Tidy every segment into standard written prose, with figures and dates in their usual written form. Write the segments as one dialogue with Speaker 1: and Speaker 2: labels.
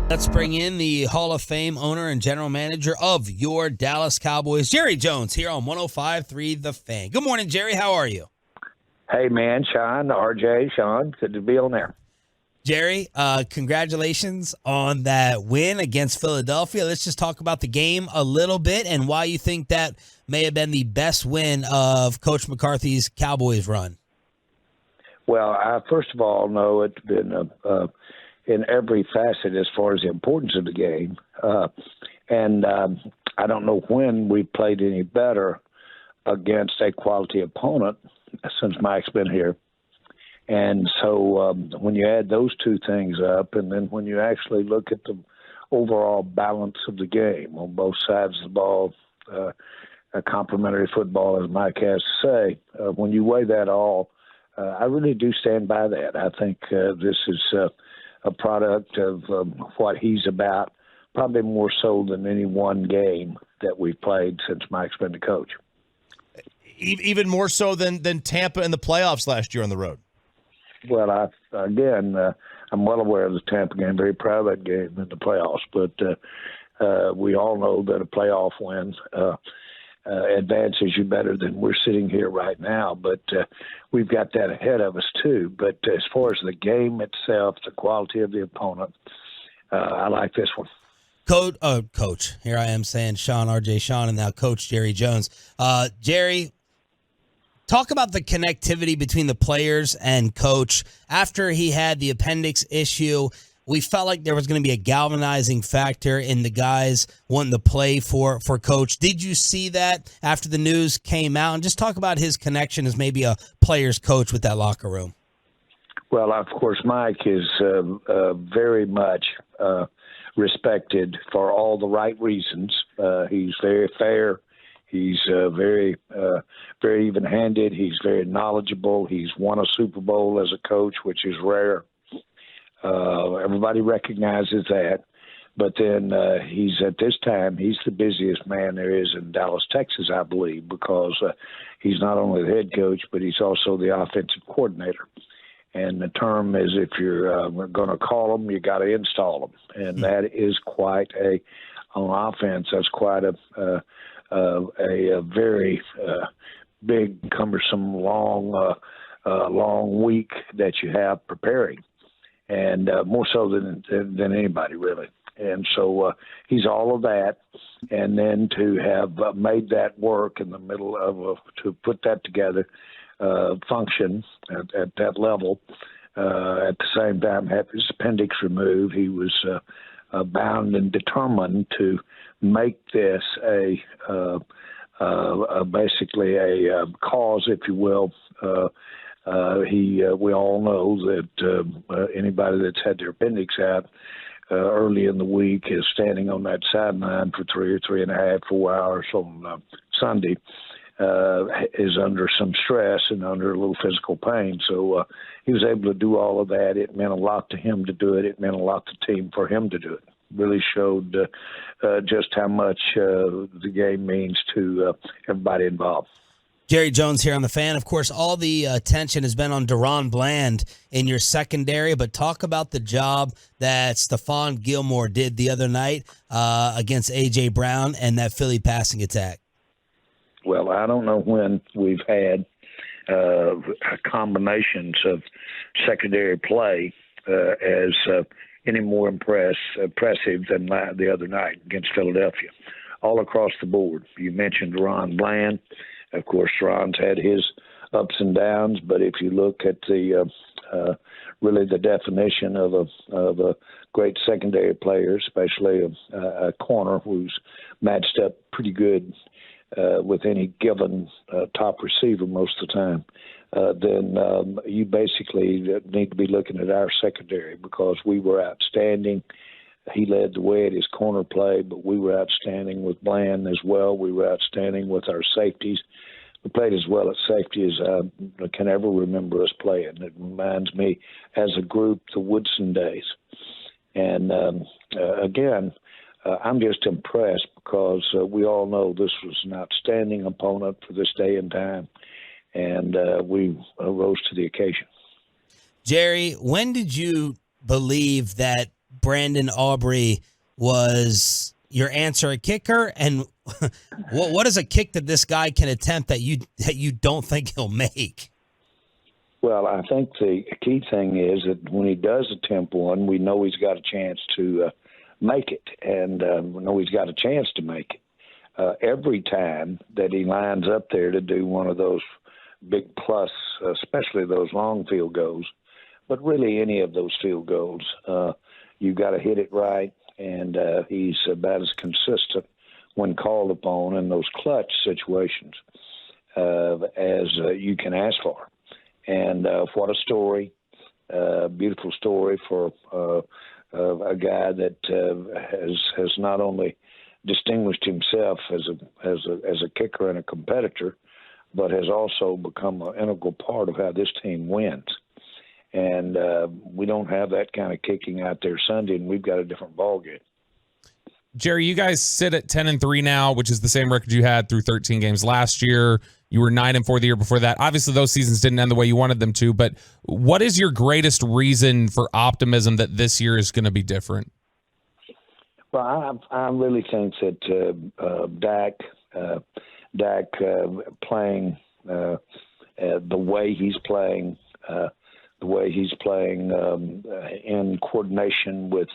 Speaker 1: Let's bring in the Hall of Fame owner and general manager of your Dallas Cowboys, Jerry Jones, here on 105.3 The Fan. Good morning, Jerry. How are you?
Speaker 2: Hey, man, Shan, RJ, Shan, good to be on there.
Speaker 1: Jerry, congratulations on that win against Philadelphia. Let's just talk about the game a little bit and why you think that may have been the best win of Coach McCarthy's Cowboys run.
Speaker 2: Well, I first of all know it's been in every facet as far as the importance of the game. And I don't know when we played any better against a quality opponent since Mike's been here. And so when you add those two things up, and then when you actually look at the overall balance of the game on both sides of the ball, a complimentary football, as Mike has to say, when you weigh that all, I really do stand by that. I think this is a product of what he's about, probably more so than any one game that we've played since Mike's been the coach.
Speaker 3: Even more so than Tampa in the playoffs last year on the road.
Speaker 2: Well, I'm well aware of the Tampa game, very proud of that game in the playoffs, but we all know that a playoff win advances you better than we're sitting here right now, but we've got that ahead of us too. But as far as the game itself, the quality of the opponent, I like this one.
Speaker 1: Coach, here I am saying Shan, RJ, Shan, and now Coach Jerry Jones. Jerry, talk about the connectivity between the players and Coach. After he had the appendix issue, we felt like there was going to be a galvanizing factor in the guys wanting to play for Coach. Did you see that after the news came out? And just talk about his connection as maybe a player's coach with that locker room.
Speaker 2: Well, of course, Mike is very much respected for all the right reasons. He's very fair. He's very even-handed. He's very knowledgeable. He's won a Super Bowl as a coach, which is rare. Everybody recognizes that. But then he's the busiest man there is in Dallas, Texas, I believe, because he's not only the head coach, but he's also the offensive coordinator. And the term is, if you're going to call them, you got to install them. And that is quite on offense, that's quite a very big, cumbersome, long week that you have preparing, and more so than anybody really. And so he's all of that, and then to have made that work in the middle of to put that together, function at that level, at the same time have his appendix removed. He was bound and determined to make this basically a cause, if you will. We all know that anybody that's had their appendix out early in the week is standing on that sideline for 3 or 3.5, 4 hours on Sunday, is under some stress and under a little physical pain. So he was able to do all of that. It meant a lot to him to do it. It meant a lot to the team for him to do it. Really showed just how much the game means to everybody involved.
Speaker 1: Jerry Jones here on The Fan. Of course, all the attention has been on Deron Bland in your secondary, but talk about the job that Stephon Gilmore did the other night against A.J. Brown and that Philly passing attack.
Speaker 2: Well, I don't know when we've had combinations of secondary play as any more impressive than the other night against Philadelphia. All across the board. You mentioned Deron Bland. Of course, Ron's had his ups and downs, but if you look at the really the definition of a great secondary player, especially a corner who's matched up pretty good with any given top receiver most of the time, then you basically need to be looking at our secondary because we were outstanding. He led the way at his corner play, but we were outstanding with Bland as well. We were outstanding with our safeties. We played as well at safety as I can ever remember us playing. It reminds me, as a group, the Woodson days. And again, I'm just impressed because we all know this was an outstanding opponent for this day and time, and we rose to the occasion.
Speaker 1: Jerry, when did you believe that Brandon Aubrey was your answer a kicker? And what is a kick that this guy can attempt that you don't think he'll make?
Speaker 2: Well, I think the key thing is that when he does attempt one, we know he's got a chance to make it, and we know he's got a chance to make it. Every time that he lines up there to do one of those big plus, especially those long field goals, but really any of those field goals, you've got to hit it right, and he's about as consistent when called upon in those clutch situations as you can ask for. And what a story, beautiful story for a guy that has not only distinguished himself as a kicker and a competitor, but has also become an integral part of how this team wins. And we don't have that kind of kicking out there Sunday, and we've got a different ballgame.
Speaker 4: Jerry, you guys sit at 10-3 now, which is the same record you had through 13 games last year. You were 9-4 the year before that. Obviously, those seasons didn't end the way you wanted them to, but what is your greatest reason for optimism that this year is going to be different?
Speaker 2: Well, I really think that Dak playing the way he's playing, in coordination with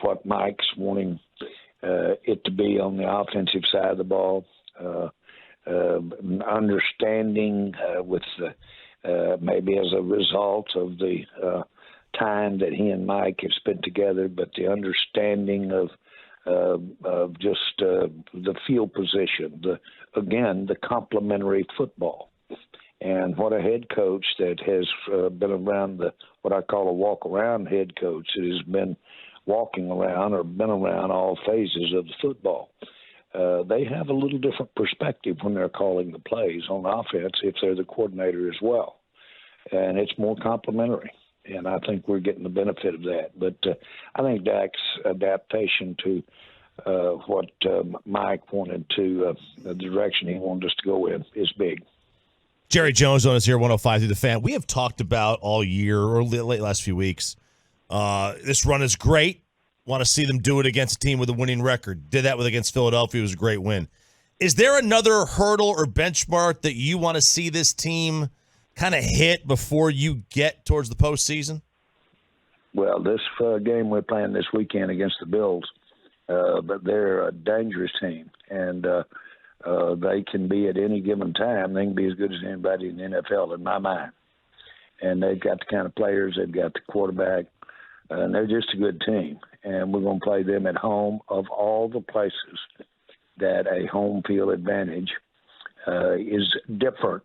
Speaker 2: what Mike's wanting it to be on the offensive side of the ball, understanding with maybe as a result of the time that he and Mike have spent together, but the understanding of just the field position, the complementary football. And what a head coach that has been around what I call a walk-around head coach that has been walking around or been around all phases of the football. They have a little different perspective when they're calling the plays on offense if they're the coordinator as well. And it's more complimentary. And I think we're getting the benefit of that. But I think Dak's adaptation to what Mike wanted to, the direction he wanted us to go in, is big.
Speaker 3: Jerry Jones on us here, 105 through the Fan. We have talked about all year or late last few weeks. This run is great. Want to see them do it against a team with a winning record. Did that against Philadelphia. It was a great win. Is there another hurdle or benchmark that you want to see this team kind of hit before you get towards the postseason?
Speaker 2: Well, this game we're playing this weekend against the Bills, but they're a dangerous team, and they can be at any given time. They can be as good as anybody in the NFL, in my mind. And they've got the kind of players, they've got the quarterback, and they're just a good team. And we're going to play them at home. Of all the places that a home field advantage is different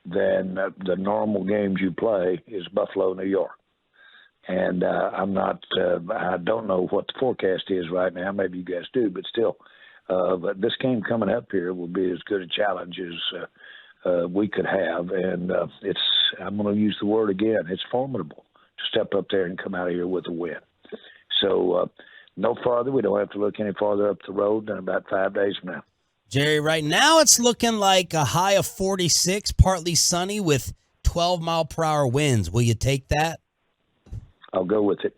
Speaker 2: than the normal games you play, is Buffalo, New York. And I don't know what the forecast is right now. Maybe you guys do, but still, but this game coming up here will be as good a challenge as we could have. And I'm going to use the word again, it's formidable to step up there and come out of here with a win. So no farther. We don't have to look any farther up the road than about 5 days from now.
Speaker 1: Jerry, right now it's looking like a high of 46, partly sunny with 12-mile-per-hour winds. Will you take that?
Speaker 2: I'll go with it.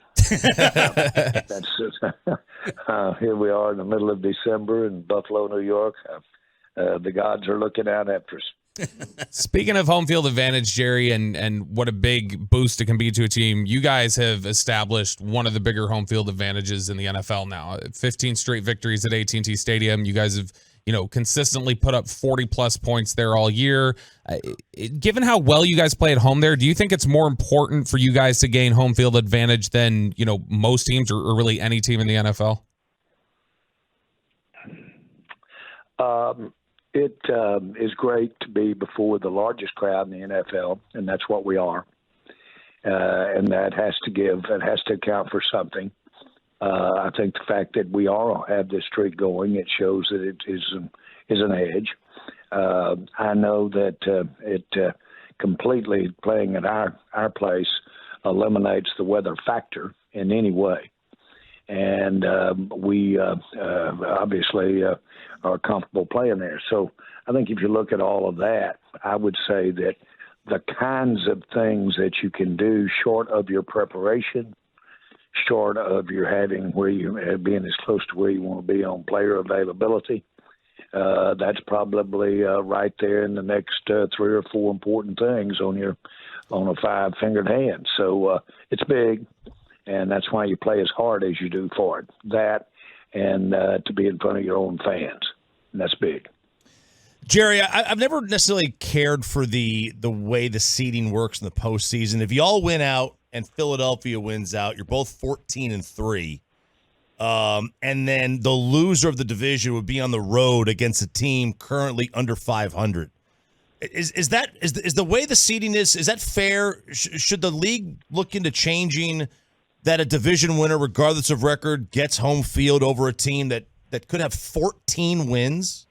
Speaker 2: Here we are in the middle of December in Buffalo, New York. The gods are looking out after us.
Speaker 4: Speaking of home field advantage, Jerry, and what a big boost it can be to a team, you guys have established one of the bigger home field advantages in the NFL now. 15 straight victories at AT&T Stadium. You guys have, consistently put up 40-plus points there all year. Given how well you guys play at home there, do you think it's more important for you guys to gain home field advantage than, most teams or really any team in the NFL?
Speaker 2: It is great to be before the largest crowd in the NFL, and that's what we are. And that has to account for something. I think the fact that we have this streak going, it shows that it is an edge. I know that it completely playing at our place eliminates the weather factor in any way. And we obviously are comfortable playing there. So I think if you look at all of that, I would say that the kinds of things that you can do short of your preparation, short of your having where you being as close to where you want to be on player availability. That's probably right there in the next 3 or 4 important things on a 5-fingered hand. So it's big, and that's why you play as hard as you do for it. That and to be in front of your own fans, and that's big.
Speaker 3: Jerry, I've never necessarily cared for the way the seeding works in the postseason. If you all win out and Philadelphia wins out, you're both 14-3. And then the loser of the division would be on the road against a team currently under 500. Is the way the seeding is that fair? Should the league look into changing that a division winner, regardless of record, gets home field over a team that could have 14 wins?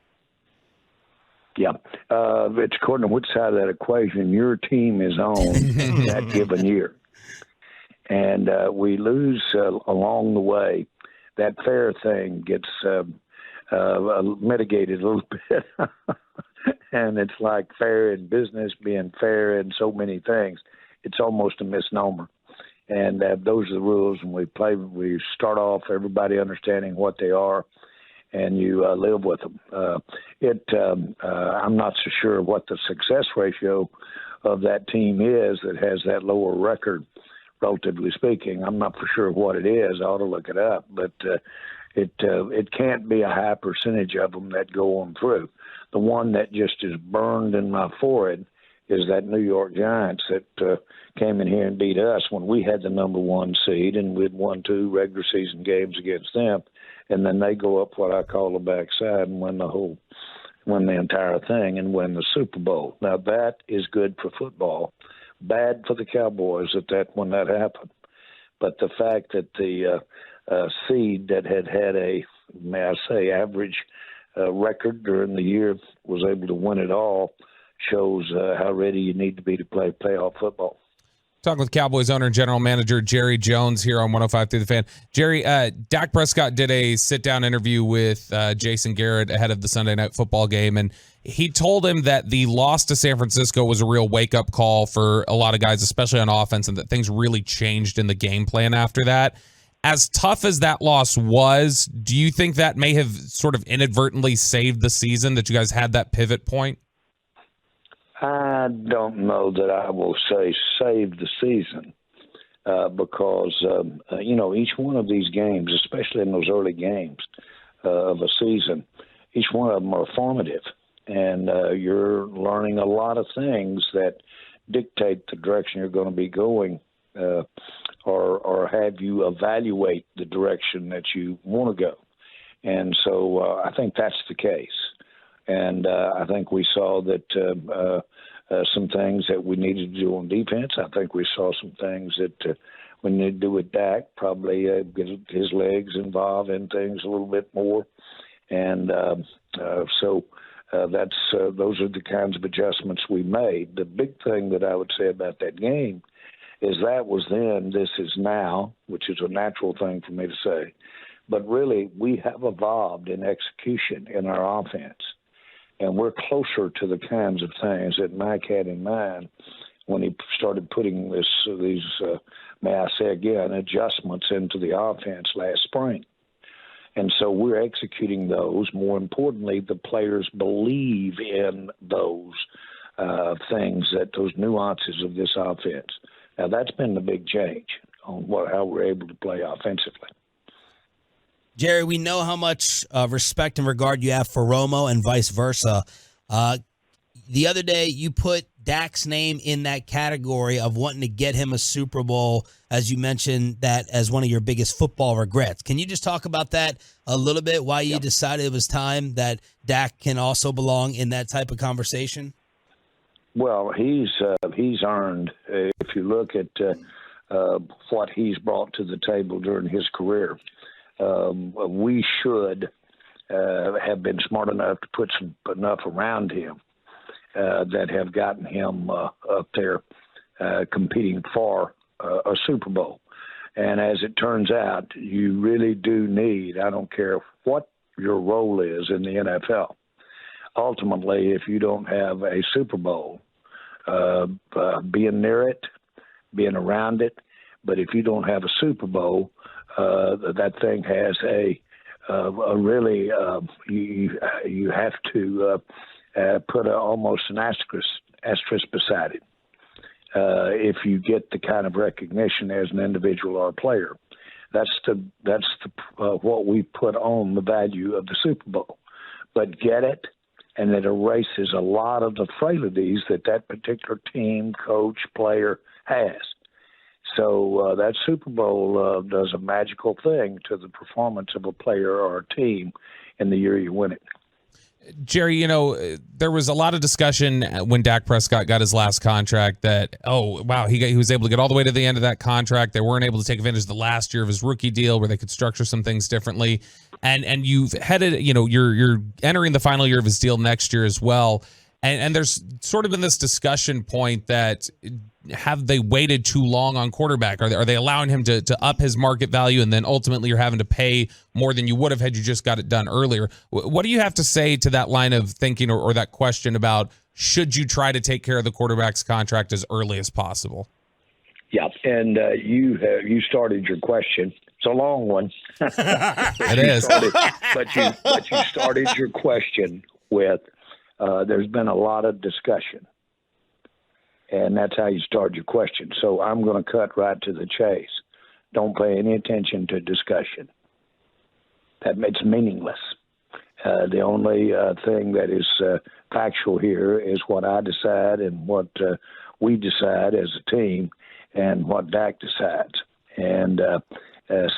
Speaker 2: Yeah. It's according to which side of that equation your team is on that given year. And we lose along the way. That fair thing gets mitigated a little bit. And it's like fair in business being fair in so many things. It's almost a misnomer. And those are the rules. And we start off everybody understanding what they are, and you live with them. I'm not so sure what the success ratio of that team is that has that lower record, relatively speaking. I'm not for sure what it is. I ought to look it up. But it can't be a high percentage of them that go on through. The one that just is burned in my forehead is that New York Giants that came in here and beat us when we had the number 1 seed, and we'd won 2 regular season games against them. And then they go up what I call the backside and win the entire thing and win the Super Bowl. Now that is good for football, bad for the Cowboys when that happened. But the fact that the seed that had a, may I say, average record during the year was able to win it all shows how ready you need to be to play playoff football.
Speaker 4: Talking with Cowboys owner and general manager Jerry Jones here on 105 through the Fan. Jerry, Dak Prescott did a sit-down interview with Jason Garrett ahead of the Sunday Night Football game, and he told him that the loss to San Francisco was a real wake-up call for a lot of guys, especially on offense, and that things really changed in the game plan after that. As tough as that loss was, do you think that may have sort of inadvertently saved the season, that you guys had that pivot point?
Speaker 2: I don't know that I will say save the season because, each one of these games, especially in those early games of a season, each one of them are formative. And you're learning a lot of things that dictate the direction you're going to be going or have you evaluate the direction that you want to go. And so I think that's the case. And I think we saw that some things that we needed to do on defense. I think we saw some things that we need to do with Dak, probably get his legs involved in things a little bit more. And so those are the kinds of adjustments we made. The big thing that I would say about that game is that was then, this is now, which is a natural thing for me to say. But really, we have evolved in execution in our offense. And we're closer to the kinds of things that Mike had in mind when he started putting these, may I say again, adjustments into the offense last spring. And so we're executing those. More importantly, the players believe in those things, those nuances of this offense. Now, that's been the big change on how we're able to play offensively.
Speaker 1: Jerry, we know how much respect and regard you have for Romo and vice versa. The other day, you put Dak's name in that category of wanting to get him a Super Bowl, as you mentioned that as one of your biggest football regrets. Can you just talk about that a little bit, why you decided it was time that Dak can also belong in that type of conversation?
Speaker 2: Well, he's earned, if you look at what he's brought to the table during his career, we should have been smart enough to put enough around him that have gotten him up there competing for a Super Bowl. And as it turns out, you really do need, I don't care what your role is in the NFL, ultimately, if you don't have a Super Bowl, being near it, being around it, But if you don't have a Super Bowl, that thing has a really you have to put almost an asterisk beside it if you get the kind of recognition as an individual or a player. That's what we put on the value of the Super Bowl. But get it, and it erases a lot of the frailties that particular team, coach, player has. So that Super Bowl does a magical thing to the performance of a player or a team in the year you win it.
Speaker 4: Jerry, there was a lot of discussion when Dak Prescott got his last contract that, oh, wow, he was able to get all the way to the end of that contract. They weren't able to take advantage of the last year of his rookie deal where they could structure some things differently. And you've headed, you're entering the final year of his deal next year as well. And there's sort of been this discussion point that have they waited too long on quarterback? Are they allowing him to up his market value, and then ultimately you're having to pay more than you would have had you just got it done earlier? What do you have to say to that line of thinking or that question about should you try to take care of the quarterback's contract as early as possible?
Speaker 2: Yeah, and you started your question. It's a long one.
Speaker 4: It is.
Speaker 2: But you started your question with there's been a lot of discussion. And that's how you start your question. So I'm going to cut right to the chase. Don't pay any attention to discussion. It's meaningless. The only thing that is factual here is what I decide and what we decide as a team and what Dak decides. And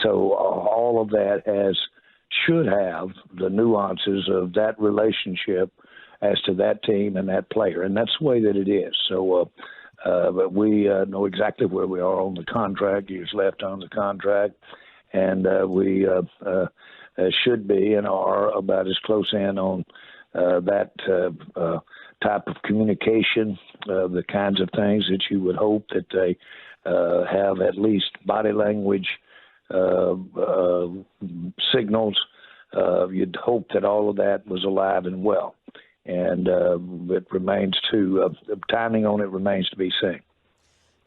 Speaker 2: so all of that should have the nuances of that relationship as to that team and that player. And that's the way that it is. So but we know exactly where we are on the contract, years left on the contract, and we should be and are about as close in on that type of communication, the kinds of things that you would hope that they have at least body language signals. You'd hope that all of that was alive and well. And it remains the timing on it remains to be seen.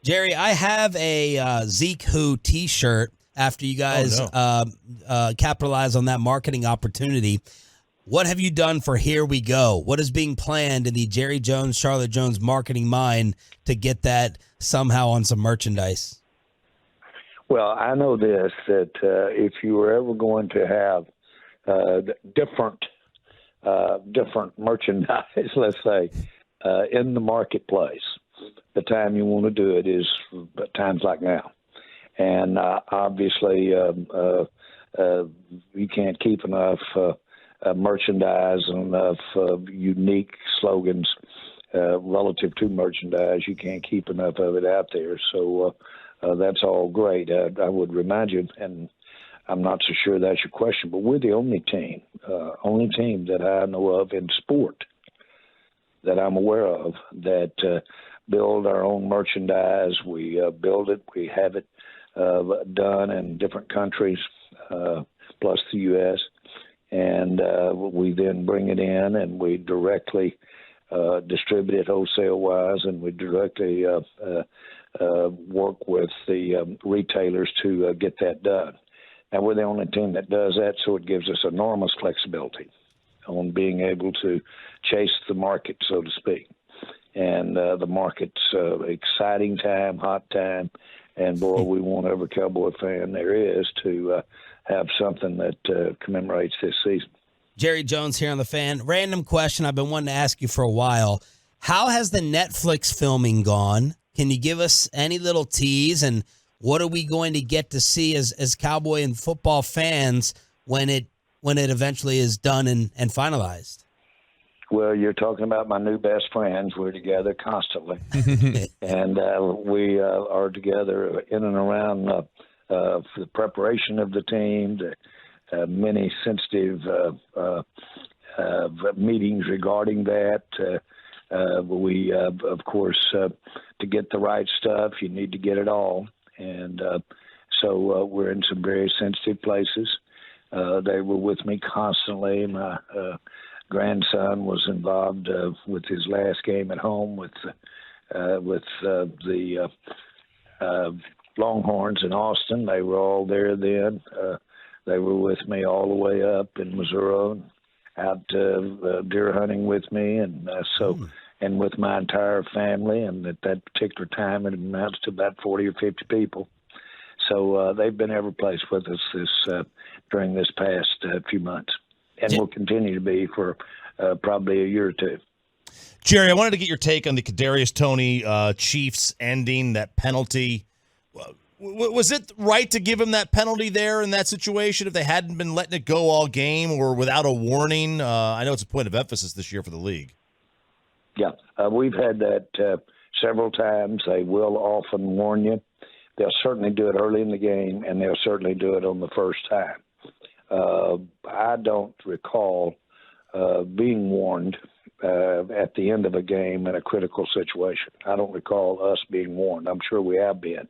Speaker 1: Jerry, I have a Zeke Who T-shirt after you guys capitalize on that marketing opportunity. What have you done for Here We Go? What is being planned in the Jerry Jones, Charlotte Jones marketing mind to get that somehow on some merchandise?
Speaker 2: Well, I know this, that if you were ever going to have different merchandise, let's say, in the marketplace, the time you want to do it is times like now. And obviously, you can't keep enough merchandise and enough unique slogans relative to merchandise. You can't keep enough of it out there. So that's all great. I would remind you, and I'm not so sure that's your question, but we're the only team that I know of in sport that I'm aware of that build our own merchandise. We build it. We have it done in different countries, plus the U.S., and we then bring it in and we directly distribute it wholesale-wise, and we directly work with the retailers to get that done. And we're the only team that does that, so it gives us enormous flexibility on being able to chase the market, so to speak. And the market's exciting time, hot time, and boy, we want every Cowboy fan there is to have something that commemorates this season.
Speaker 1: Jerry Jones here on The Fan. Random question I've been wanting to ask you for a while. How has the Netflix filming gone? Can you give us any little tease, and what are we going to get to see as Cowboy and football fans when it eventually is done and finalized?
Speaker 2: Well, you're talking about my new best friends. We're together constantly. And we are together in and around for the preparation of the team, the many sensitive meetings regarding that. We, of course, to get the right stuff, you need to get it all. And so we're in some very sensitive places. They were with me constantly. My grandson was involved with his last game at home with the Longhorns in Austin. They were all there then. They were with me all the way up in Missouri, out deer hunting with me, and and with my entire family. And at that particular time, it amounts to about 40 or 50 people. So they've been every place with us during this past few months, and will continue to be for probably a year or two.
Speaker 3: Jerry, I wanted to get your take on the Kadarius Toney Chiefs ending, that penalty. Was it right to give him that penalty there in that situation if they hadn't been letting it go all game or without a warning? I know it's a point of emphasis this year for the league.
Speaker 2: Yeah, we've had that several times. They will often warn you. They'll certainly do it early in the game, and they'll certainly do it on the first time. I don't recall being warned at the end of a game in a critical situation. I don't recall us being warned. I'm sure we have been.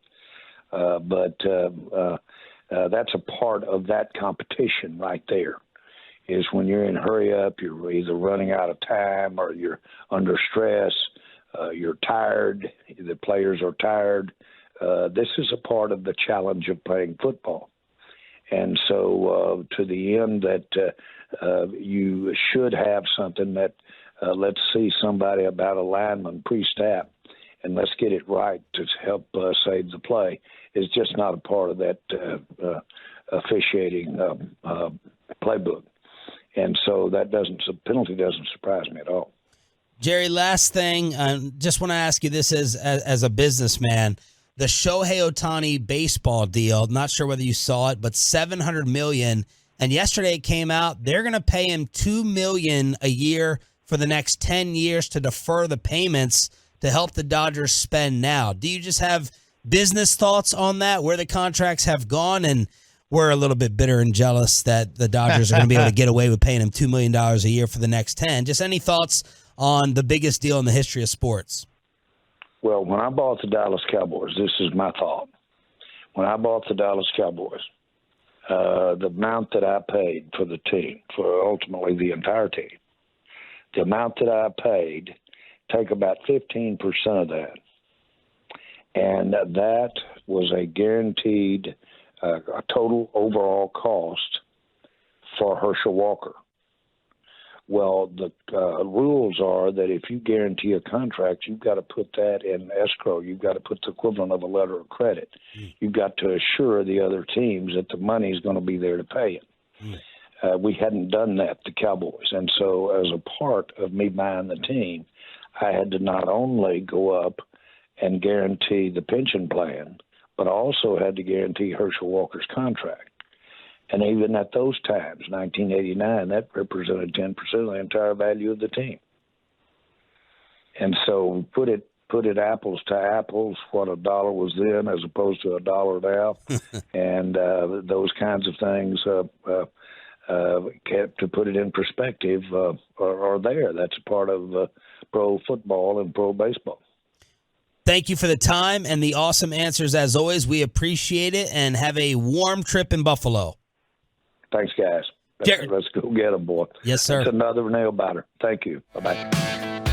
Speaker 2: But that's a part of that competition right there, is when you're in hurry up, you're either running out of time or you're under stress, you're tired, the players are tired. This is a part of the challenge of playing football. And so to the end that you should have something that let's see somebody about a lineman pre-snap and let's get it right to help save the play is just not a part of that officiating playbook. And so penalty doesn't surprise me at all.
Speaker 1: Jerry, last thing, just want to ask you this as a businessman. The Shohei Ohtani baseball deal, not sure whether you saw it, but $700 million. And yesterday it came out, they're going to pay him $2 million a year for the next 10 years to defer the payments to help the Dodgers spend now. Do you just have business thoughts on that, where the contracts have gone? And we're a little bit bitter and jealous that the Dodgers are going to be able to get away with paying him $2 million a year for the next 10. Just any thoughts on the biggest deal in the history of sports?
Speaker 2: Well, when I bought the Dallas Cowboys, this is my thought. When I bought the Dallas Cowboys, the amount that I paid for the team, for ultimately the entire team, the amount that I paid, take about 15% of that. And that was a guaranteed a total overall cost for Herschel Walker. Well, the rules are that if you guarantee a contract, you've got to put that in escrow. You've got to put the equivalent of a letter of credit. You've got to assure the other teams that the money is going to be there to pay it. We hadn't done that, the Cowboys. And so as a part of me buying the team, I had to not only go up and guarantee the pension plan, but I also had to guarantee Herschel Walker's contract. And even at those times, 1989, that represented 10% of the entire value of the team. And so put it apples to apples, what a dollar was then as opposed to a dollar now, and those kinds of things, to put it in perspective, are there. That's a part of pro football and pro baseball.
Speaker 1: Thank you for the time and the awesome answers as always. We appreciate it, and have a warm trip in Buffalo.
Speaker 2: Thanks, guys. Let's go get them, boy.
Speaker 1: Yes, sir.
Speaker 2: It's another nail biter. Thank you. Bye-bye.